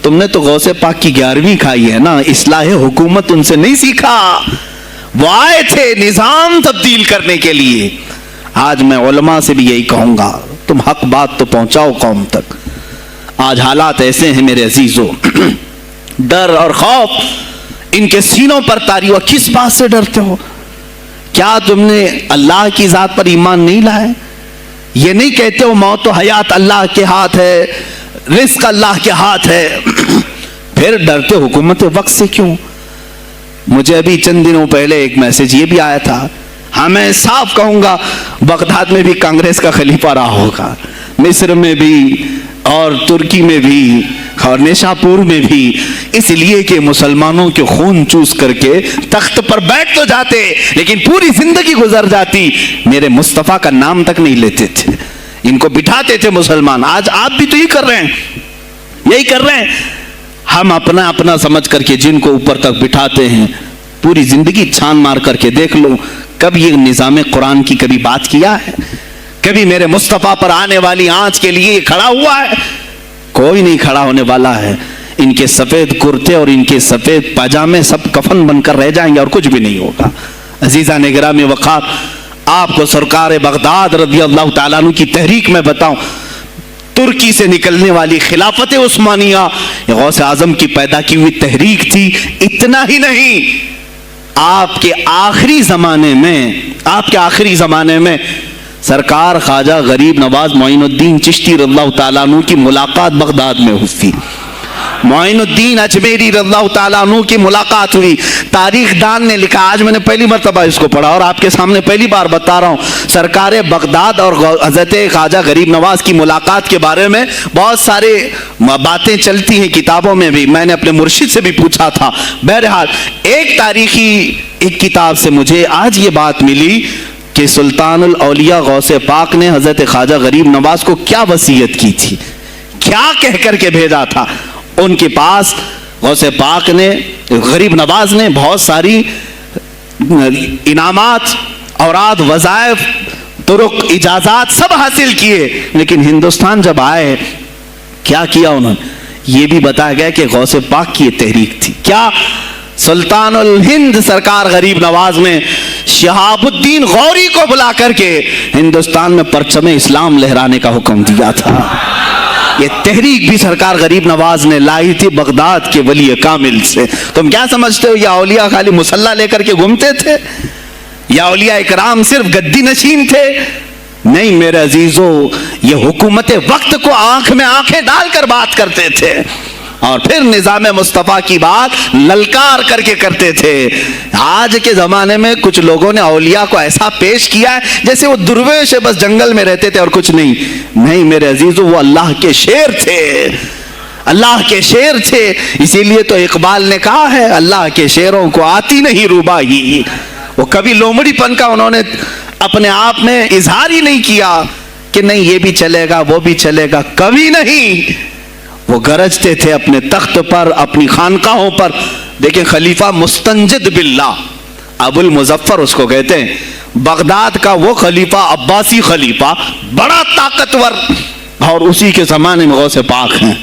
تم نے تو غوث پاک کی 11ویں کھائی ہے نا، اصلاح حکومت ان سے نہیں سیکھا. وہ آئے تھے نظام تبدیل کرنے کے لیے. آج میں علماء سے بھی یہی کہوں گا، تم حق بات تو پہنچاؤ قوم تک. آج حالات ایسے ہیں میرے عزیزوں، ڈر اور خوف ان کے سینوں پر طاری ہوا. کس بات سے ڈرتے ہو؟ کیا تم نے اللہ کی ذات پر ایمان نہیں لائے؟ یہ نہیں کہتے ہو موت و حیات اللہ کے ہاتھ ہے، رزق اللہ کے ہاتھ ہے؟ پھر ڈرتے حکومت وقت سے کیوں؟ مجھے ابھی چند دنوں پہلے ایک میسج یہ بھی آیا تھا. ہاں میں صاف کہوں گا، بغداد میں بھی کانگریس کا خلیفہ رہا ہوگا، مصر میں بھی اور ترکی میں بھی اور نیشا پور میں بھی، اس لیے کہ مسلمانوں کے خون چوس کر کے تخت پر بیٹھ تو جاتے لیکن پوری زندگی گزر جاتی، میرے مصطفیٰ کا نام تک نہیں لیتے تھے. ان کو بٹھاتے تھے مسلمان. آج آپ بھی تو یہی کر رہے ہیں، یہی کر رہے ہیں. ہم اپنا اپنا سمجھ کر کے جن کو اوپر تک بٹھاتے ہیں، پوری زندگی چھان مار کر کے دیکھ لو، کب یہ نظام قرآن کی کبھی بات کیا ہے؟ کبھی میرے مصطفیٰ پر آنے والی آنچ کے لیے کھڑا ہوا ہے؟ کوئی نہیں کھڑا ہونے والا ہے. ان کے سفید کرتے اور ان کے سفید پاجامے سب کفن بن کر رہ جائیں گے اور کچھ بھی نہیں ہوگا. عزیزان گرامی وقار، آپ کو سرکار بغداد رضی اللہ تعالیٰ عنہ کی تحریک میں بتاؤں. ترکی سے نکلنے والی خلافت عثمانیہ غوث اعظم کی پیدا کی ہوئی تحریک تھی. اتنا ہی نہیں، آپ کے آخری زمانے میں سرکار خواجہ غریب نواز معین الدین چشتی رضی اللہ تعالیٰ عنہ کی ملاقات بغداد میں ہوئی. معین الدین اجمیری رضی اللہ تعالیٰ عنہ کی ملاقات ہوئی. تاریخ دان نے لکھا، آج میں نے پہلی مرتبہ اس کو پڑھا اور آپ کے سامنے پہلی بار بتا رہا ہوں. سرکار بغداد اور حضرت خواجہ غریب نواز کی ملاقات کے بارے میں بہت سارے باتیں چلتی ہیں کتابوں میں بھی، میں نے اپنے مرشد سے بھی پوچھا تھا. بہرحال ایک تاریخی ایک کتاب سے مجھے آج یہ بات ملی کہ سلطان الاولیاء غوث پاک نے حضرت خواجہ غریب نواز کو کیا وصیت کی تھی، کیا کہہ کر کے بھیجا تھا. ان کے پاس غوث پاک نے، غریب نواز نے بہت ساری انعامات، اوراد، وظائف، طرق، اجازات سب حاصل کیے، لیکن ہندوستان جب آئے کیا کیا انہوں نے؟ یہ بھی بتایا گیا کہ غوث پاک کی یہ تحریک تھی. کیا؟ سلطان الہند سرکار غریب نواز نے شہاب الدین غوری کو بلا کر کے ہندوستان میں پرچم اسلام لہرانے کا حکم دیا تھا. یہ تحریک بھی سرکار غریب نواز نے لائی تھی بغداد کے ولی کامل سے. تم کیا سمجھتے ہو یہ اولیاء خالی مسلح لے کر کے گھومتے تھے؟ یا اولیاء اکرام صرف گدی نشین تھے؟ نہیں میرے عزیزو، یہ حکومت وقت کو آنکھ میں آنکھیں ڈال کر بات کرتے تھے اور پھر نظام مصطفیٰ کی بات للکار کر کے کرتے تھے. آج کے زمانے میں کچھ لوگوں نے اولیاء کو ایسا پیش کیا ہے جیسے وہ درویش بس جنگل میں رہتے تھے اور کچھ نہیں. نہیں میرے عزیزو، وہ اللہ کے شیر تھے، اللہ کے شیر تھے. اسی لیے تو اقبال نے کہا ہے، اللہ کے شیروں کو آتی نہیں روباہی. وہ کبھی لومڑی پن کا انہوں نے اپنے آپ میں اظہار ہی نہیں کیا کہ نہیں یہ بھی چلے گا وہ بھی چلے گا، کبھی نہیں. وہ گرجتے تھے اپنے تخت پر، اپنی خانقاہوں پر. دیکھیں خلیفہ مستنجد باللہ، ابو المظفر اس کو کہتے ہیں، بغداد کا وہ خلیفہ، عباسی خلیفہ، بڑا طاقتور، اور اسی کے زمانے میں غوث پاک ہیں.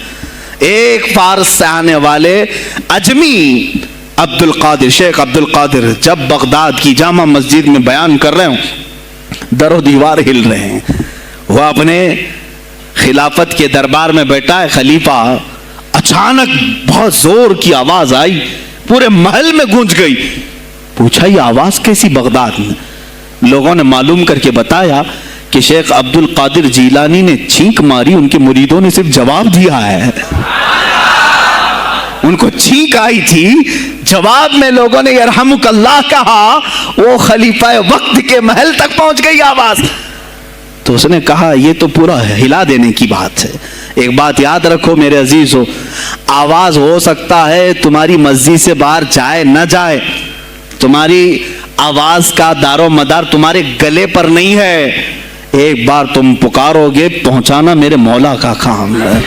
ایک فارس سے آنے والے اجمی عبد القادر، شیخ عبد القادر، جب بغداد کی جامع مسجد میں بیان کر رہے ہوں، در و دیوار ہل رہے ہیں. وہ اپنے خلافت کے دربار میں بیٹھا ہے خلیفہ، اچانک بہت زور کی آواز آئی، پورے محل میں گونج گئی. پوچھا یہ آواز کیسی بغداد میں؟ لوگوں نے معلوم کر کے بتایا کہ شیخ عبد القادر جیلانی نے چھینک ماری، ان کے مریدوں نے صرف جواب دیا ہے. ان کو چھینک آئی تھی، جواب میں لوگوں نے یرحمک اللہ کہا، وہ خلیفہ وقت کے محل تک پہنچ گئی آواز. تو اس نے کہا یہ تو پورا ہلا دینے کی بات ہے. ایک بات یاد رکھو میرے عزیزو، آواز ہو سکتا ہے تمہاری مسجد سے باہر جائے نہ جائے، تمہاری آواز کا دار و مدار تمہارے گلے پر نہیں ہے. ایک بار تم پکارو گے، پہنچانا میرے مولا کا کام ہے.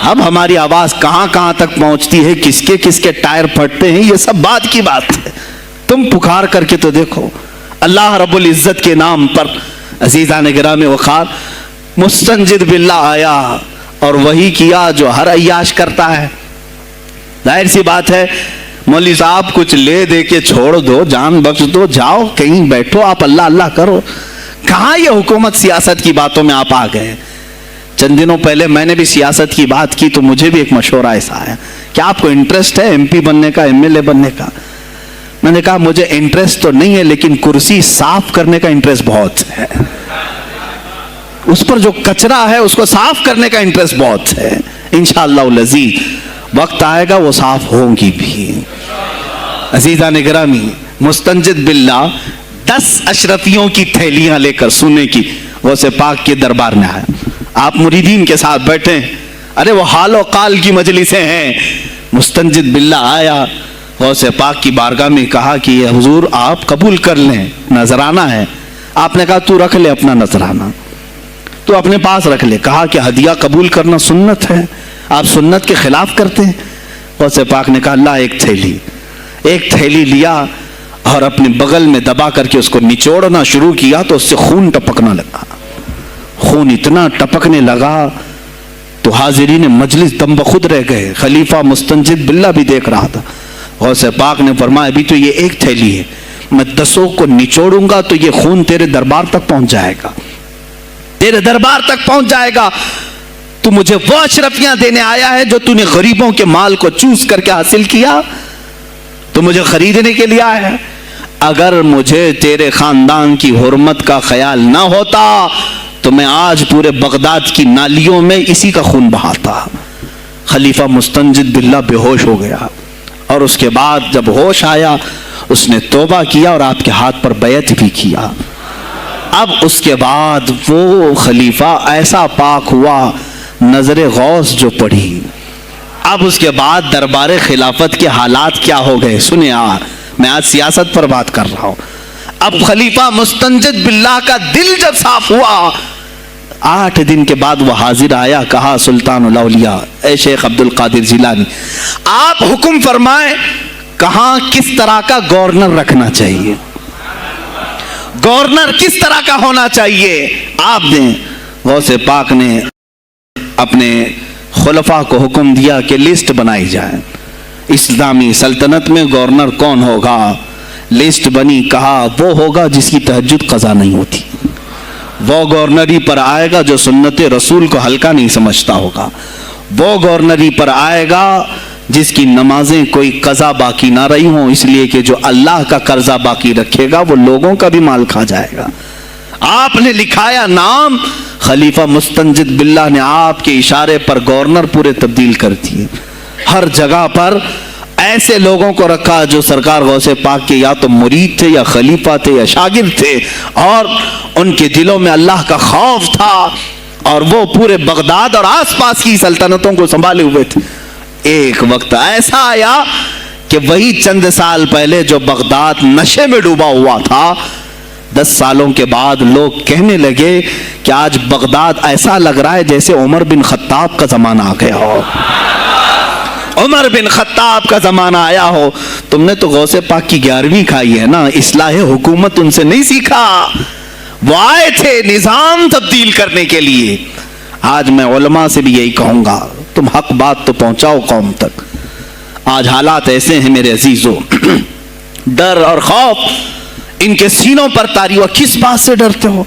اب ہماری آواز کہاں کہاں تک پہنچتی ہے، کس کے ٹائر پھٹتے ہیں، یہ سب بات کی بات ہے. تم پکار کر کے تو دیکھو اللہ رب العزت کے نام پر. عزیزان گرامی وقار، مستنجد باللہ آیا اور وہی کیا جو ہر عیاش کرتا ہے. ظاہر سی بات ہے مولوی صاحب کچھ لے دے کے چھوڑ دو, جان بخش دو, جاؤ کہیں بیٹھو, آپ اللہ اللہ کرو. کہاں یہ حکومت سیاست کی باتوں میں آپ آ گئے؟ چند دنوں پہلے میں نے بھی سیاست کی بات کی تو مجھے بھی ایک مشورہ ایسا آیا کہ آپ کو انٹرسٹ ہے ایم پی بننے کا, ایم ایل اے بننے کا؟ میں نے کہا مجھے انٹرسٹ تو نہیں ہے لیکن کرسی صاف کرنے کا انٹرسٹ بہت ہے, اس پر جو کچرا ہے اس کو صاف کرنے کا انٹرسٹ بہت ہے. انشاءاللہ العزیز وقت آئے گا وہ صاف ہوں گی بھی. عزیزان گرامی, مستنجد باللہ 10 اشرفیوں کی تھیلیاں لے کر سونے کی غوث پاک کے دربار میں آیا. آپ مریدین کے ساتھ بیٹھے, ارے وہ حال و قال کی مجلسیں ہیں. مستنجد باللہ آیا, غوث پاک کی بارگاہ میں کہا کہ یہ حضور آپ قبول کر لیں, نذرانہ ہے. آپ نے کہا تو رکھ لے اپنا نذرانہ, تو اپنے پاس رکھ لے. کہا کہ ہدیہ قبول کرنا سنت ہے, آپ سنت کے خلاف کرتے ہیں. غوث پاک نے کہا اللہ ایک تھیلی لیا اور اپنے بغل میں دبا کر کے اس کو نچوڑنا شروع کیا تو اس سے خون ٹپکنا لگا. خون اتنا ٹپکنے لگا تو حاضرین مجلس دم بخود رہ گئے. خلیفہ مستنجد باللہ بھی دیکھ رہا تھا. غوث پاک نے فرمایا ابھی تو یہ ایک تھیلی ہے, میں 10 کو نچوڑوں گا تو یہ خون تیرے دربار تک پہنچ جائے گا, تیرے دربار تک پہنچ جائے گا. تو مجھے وہ اشرفیاں دینے آیا ہے جو تو نے غریبوں کے مال کو چوس کر کے حاصل کیا, تو مجھے خریدنے کے لیے آیا ہے. اگر مجھے تیرے خاندان کی حرمت کا خیال نہ ہوتا تو میں آج پورے بغداد کی نالیوں میں اسی کا خون بہاتا. خلیفہ مستنجد باللہ بے ہوش ہو گیا, اور اس کے بعد جب ہوش آیا اس نے توبہ کیا اور آپ کے ہاتھ پر بیعت بھی کیا. اب اس کے بعد وہ خلیفہ ایسا پاک ہوا, نظر غوث جو پڑھی. اب اس کے بعد دربار خلافت کے حالات کیا ہو گئے سنیں. میں آج سیاست پر بات کر رہا ہوں. اب خلیفہ مستنجد باللہ کا دل جب صاف ہوا, 8 دن کے بعد وہ حاضر آیا. کہا سلطان الاولیاء اے شیخ عبد القادر جیلانی, آپ حکم فرمائیں کہاں کس طرح کا گورنر رکھنا چاہیے, گورنر کس طرح کا ہونا چاہیے آپ نے. غوث پاک نے اپنے خلفاء کو حکم دیا کہ لسٹ بنائی جائے, اسلامی سلطنت میں گورنر کون ہوگا. لسٹ بنی. کہا وہ ہوگا جس کی تہجد قضا نہیں ہوتی, وہ گورنری پر آئے گا جو سنت رسول کو ہلکا نہیں سمجھتا ہوگا, وہ گورنری پر آئے گا جس کی نمازیں کوئی قضا باقی نہ رہی ہوں, اس لیے کہ جو اللہ کا قرضہ باقی رکھے گا وہ لوگوں کا بھی مال کھا جائے گا. آپ نے لکھایا نام, خلیفہ مستنجد باللہ نے آپ کے اشارے پر گورنر پورے تبدیل کر دیے. ہر جگہ پر ایسے لوگوں کو رکھا جو سرکار غوث پاک کے یا تو مرید تھے یا خلیفہ تھے یا شاگرد تھے, اور ان کے دلوں میں اللہ کا خوف تھا, اور وہ پورے بغداد اور آس پاس کی سلطنتوں کو سنبھالے ہوئے تھے. ایک وقت ایسا آیا کہ وہی چند سال پہلے جو بغداد نشے میں ڈوبا ہوا تھا, 10 سالوں کے بعد لوگ کہنے لگے کہ آج بغداد ایسا لگ رہا ہے جیسے عمر بن خطاب کا زمانہ آ گیا ہو, عمر بن خطاب کا زمانہ آیا ہو. تم نے تو غوث پاک کی 11ویں کھائی ہے نا, اصلاح حکومت ان سے نہیں سیکھا. وہ آئے تھے نظام تبدیل کرنے کے لیے. آج میں علماء سے بھی یہی کہوں گا, تم حق بات تو پہنچاؤ قوم تک. آج حالات ایسے ہیں میرے عزیزوں, ڈر اور خوف ان کے سینوں پر طاری ہوا. کس بات سے ڈرتے ہو؟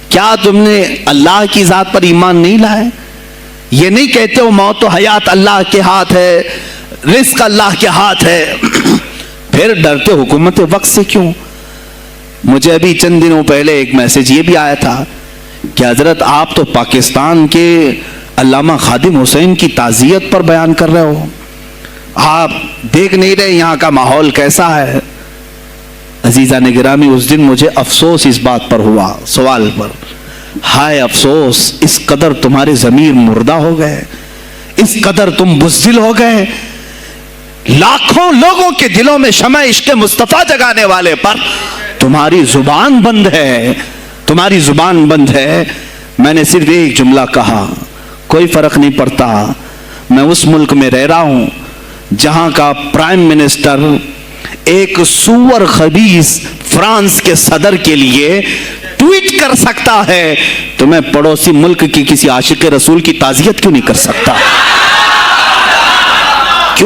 کیا تم نے اللہ کی ذات پر ایمان نہیں لائے؟ یہ نہیں کہتے ہو موت و حیات اللہ کے ہاتھ ہے, رزق اللہ کے ہاتھ ہے, پھر ڈرتے حکومت وقت سے کیوں؟ مجھے ابھی چند دنوں پہلے ایک میسج یہ بھی آیا تھا کہ حضرت آپ تو پاکستان کے علامہ خادم حسین کی تعزیت پر بیان کر رہے ہو, آپ دیکھ نہیں رہے یہاں کا ماحول کیسا ہے. عزیزان گرامی, اس دن مجھے افسوس اس بات پر ہوا, سوال پر, ہائے افسوس, اس قدر تمہارے ضمیر مردہ ہو گئے, اس قدر تم بزدل ہو گئے. لاکھوں لوگوں کے دلوں میں شمع عشق مصطفیٰ جگانے والے پر تمہاری زبان بند ہے, تمہاری زبان بند ہے. میں نے صرف ایک جملہ کہا, کوئی فرق نہیں پڑتا, میں اس ملک میں رہ رہا ہوں جہاں کا پرائم منسٹر ایک سور خبیث فرانس کے صدر کے لیے ٹویٹ کر سکتا ہے, تو میں پڑوسی ملک کی کسی عاشق رسول کی تعزیت کیوں نہیں کر سکتا؟